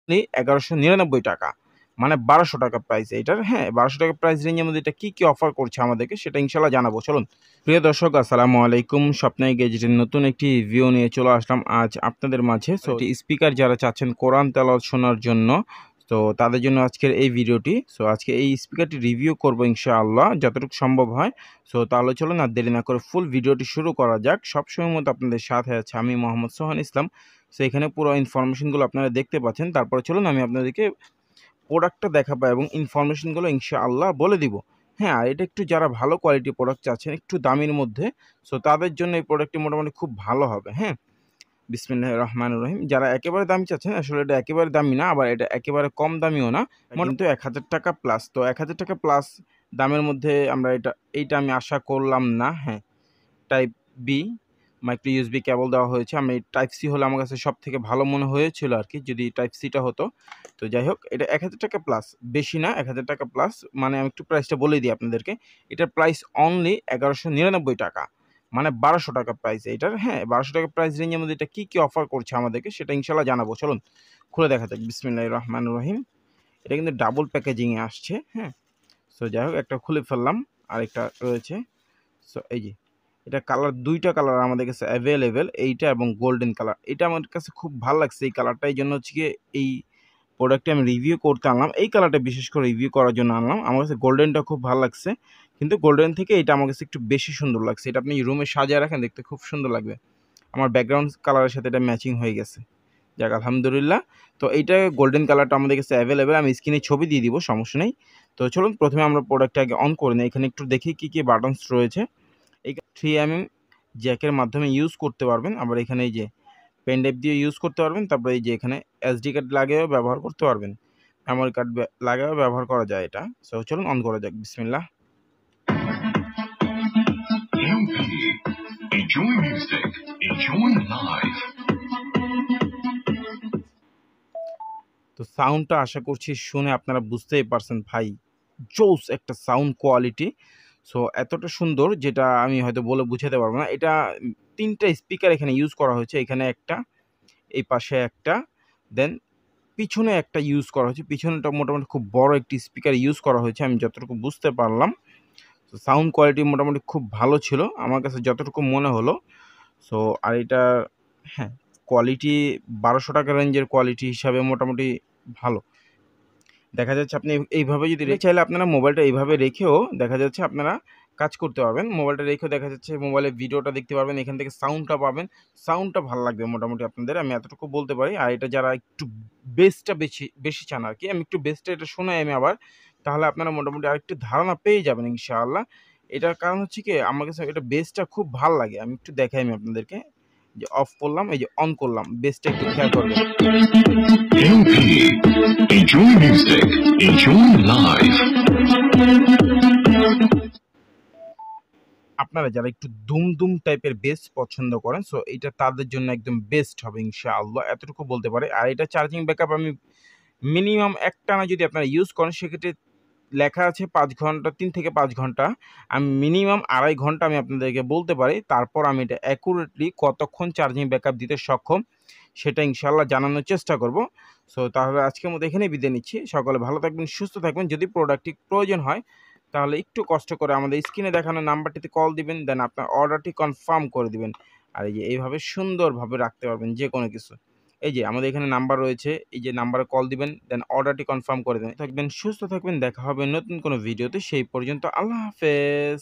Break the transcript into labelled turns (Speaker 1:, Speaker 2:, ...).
Speaker 1: 1199 টাকা, মানে 1200 টাকা প্রাইস এইটার। হ্যাঁ, 1200 টাকা প্রাইস রেঞ্জের মধ্যে এটা কি অফার করছে আমাদেরকে সেটা ইনশাআল্লাহ জানাবো। চলুন প্রিয় দর্শক, আসসালামু আলাইকুম। স্বপ্নাই গ্যাজেটের নতুন একটি রিভিউ নিয়ে চলে আসলাম আজ আপনাদের মাঝে। সো এটি স্পিকার যারা চাচ্ছেন কোরআন তেলাওয়াত শোনার জন্য, তো তাদের জন্য আজকের এই ভিডিওটি। সো আজকে এই স্পিকারটি রিভিউ করবো ইনশাআল্লাহ যতটুকু সম্ভব হয়। সো তাহলে চলুন আর দেরি না করে ফুল ভিডিওটি শুরু করা যাক। সবসময় মতো আপনাদের সাথে আছে আমি মোহাম্মদ সোহান ইসলাম। সো এখানে পুরো ইনফরমেশনগুলো আপনারা দেখতে পাচ্ছেন। তারপরে চলুন আমি আপনাদেরকে প্রোডাক্টটা দেখাবো এবং ইনফরমেশনগুলো ইনশাআল্লাহ বলে দিব। হ্যাঁ, আর এটা একটু যারা ভালো কোয়ালিটি প্রোডাক্ট চাচ্ছেন একটু দামির মধ্যে, সো তাদের জন্য এই প্রোডাক্টটি মোটামুটি খুব ভালো হবে। হ্যাঁ, বিসমিল্লাহির রহমানির রহিম। যারা একেবারে দামি চাচ্ছেন, আসলে এটা একেবারে দামি না, আবার এটা একেবারে কম দামিও না, কিন্তু 1000 টাকা প্লাস। তো 1000 টাকা প্লাস দামের মধ্যে আমরা এইটা আমি আশা করলাম না। হ্যাঁ, type B micro USB cable দেওয়া হয়েছে। আমি টাইপ সি হলে আমার কাছে সব থেকে ভালো মনে হয়েছিল আর কি, যদি টাইপ সিটা হতো। তো যাই হোক, এটা 1000 টাকা প্লাস, বেশি না, 1000 টাকা প্লাস। মানে আমি একটু প্রাইসটা বলে দিই আপনাদেরকে। এটার প্রাইস অনলি 1199 টাকা, মানে 1200 টাকা প্রাইস এইটার। হ্যাঁ, 1200 টাকা প্রাইস রেঞ্জের মধ্যে এটা কি অফার করছে আমাদেরকে সেটা ইনশাল্লাহ জানাবো। চলুন খুলে দেখা যাক। বিসমিল্লাহির রহমানির রহিম। এটা কিন্তু ডাবল প্যাকেজিংয়ে আসছে। হ্যাঁ, সো যাই হোক, একটা খুলে ফেললাম, আরেকটা রয়েছে। সো এই যে এটা কালার, দুইটা কালার আমাদের কাছে অ্যাভেলেবেল, এইটা এবং গোল্ডেন কালার। এটা আমার কাছে খুব ভালো লাগছে এই কালারটা, এই জন্য হচ্ছে গিয়ে এই প্রোডাক্টটি আমি রিভিউ করতে আনলাম। এই কালারটা বিশেষ করে রিভিউ করার জন্য আনলাম। আমার কাছে গোল্ডেনটা খুব ভালো লাগছে, কিন্তু গোল্ডেন থেকে এটা আমার কাছে একটু বেশি সুন্দর লাগছে। এটা আপনি রুমে সাজিয়ে রাখেন, দেখতে খুব সুন্দর লাগবে। আমার ব্যাকগ্রাউন্ড কালারের সাথে এটা ম্যাচিং হয়ে গেছে। যাক আলহামদুলিল্লাহ। তো এইটা গোল্ডেন কালারটা আমাদের কাছে অ্যাভেলেবেল, আমি স্ক্রিনে ছবি দিয়ে দিব, সমস্যা নেই। তো চলুন প্রথমে আমরা প্রোডাক্টটা আগে অন করে নিই। এখানে একটু দেখি কী বাটনস রয়েছে। এই 3mm জ্যাকের মাধ্যমে ইউজ করতে পারবেন। আবার এখানে এই যে পেন ড্রাইভ দিয়ে ইউজ করতে পারবেন। তারপরে এই যে এখানে এসডি কার্ড লাগিয়েও ব্যবহার করতে পারবেন, মেমোরি কার্ড লাগিয়েও ব্যবহার করা যায় এটা। সো চলুন অন করা যাক। বিসমিল্লাহ। Enjoy music, enjoy life. তো সাউন্ডটা আশা করছি শুনে আপনারা বুঝতেই পারছেন ভাই, জোস একটা সাউন্ড কোয়ালিটি। সো এতটা সুন্দর যেটা আমি হয়তো বলে বুঝাতে পারবো না। এটা 3টা স্পিকার এখানে ইউজ করা হয়েছে। এখানে একটা, এই পাশে একটা, দেন পিছনে একটা ইউজ করা হয়েছে। পিছনেটা মোটামুটি খুব বড় একটি স্পিকার ইউজ করা হয়েছে আমি যতটুকু বুঝতে পারলাম। সো সাউন্ড কোয়ালিটি মোটামুটি খুব ভালো ছিল আমার কাছে যতটুকু মনে হলো। সো আর এটা, হ্যাঁ, কোয়ালিটি 1200 টাকা রেঞ্জের কোয়ালিটি হিসাবে মোটামুটি ভালো। দেখা যাচ্ছে আপনি এইভাবে যদি চাইলে আপনারা মোবাইলটা এইভাবে রেখেও দেখা যাচ্ছে আপনারা কাজ করতে পারবেন। মোবাইলটা রেখেও দেখা যাচ্ছে মোবাইলে ভিডিওটা দেখতে পারবেন, এখান থেকে সাউন্ডটা পাবেন। সাউন্ডটা ভালো লাগবে মোটামুটি আপনাদের, আমি এতটুকু বলতে পারি। আর এটা যারা একটু বেসটা বেশি চান আর কি, আমি একটু বেসটা এটা শোনাই আমি আবার, তাহলে আপনারা মোটামুটি আরেকটু ধারণা পেয়ে যাবেন ইনশাআল্লাহ। এটার কারণ হচ্ছে কি, আমার কাছে এটা বেসটা খুব ভালো লাগে। আমি একটু দেখাই আমি আপনাদেরকে, যে অফ করলাম, এই যে অন করলাম, বেসটা একটু খেয়াল করবেন। Enjoy music, enjoy life. আপনারা যারা একটু দুম টাইপের বেস পছন্দ করেন, সো এটা তাদের জন্য একদম বেস্ট হবে ইনশাআল্লাহ, এতটুকু বলতে পারি। আর এটা চার্জিং ব্যাকআপ আমি মিনিমাম একটানা যদি আপনারা ইউজ করেন, সেক্ষেত্রে লেখা আছে 5 ঘন্টা, 3 থেকে 5 ঘন্টা। আমি মিনিমাম 2.5 ঘন্টা আমি আপনাদেরকে বলতে পারি। তারপর আমি এটা অ্যাকুরেটলি কতক্ষণ চার্জিং ব্যাকআপ দিতে সক্ষম সেটা ইনশাআল্লাহ জানানোর চেষ্টা করব। সো তাহলে আজকের মতো এখানেই বিদায় নিচ্ছি। সকলে ভালো থাকবেন, সুস্থ থাকবেন। যদি প্রোডাক্টটি প্রয়োজন হয় তাহলে একটু কষ্ট করে আমাদের স্ক্রিনে দেখানো নাম্বারটিতে কল দিবেন, দেন আপনার অর্ডারটি কনফার্ম করে দিবেন। আর এই যে এইভাবে সুন্দরভাবে রাখতে পারবেন যে কোনো কিছু। এই যে আমাদের এখানে নাম্বার রয়েছে, এই যে নাম্বারে কল দিবেন, দেন অর্ডারটি কনফার্ম করে দেন। থাকবেন, সুস্থ থাকবেন, দেখা হবে নতুন কোনো ভিডিওতে। সেই পর্যন্ত আল্লাহ হাফেজ।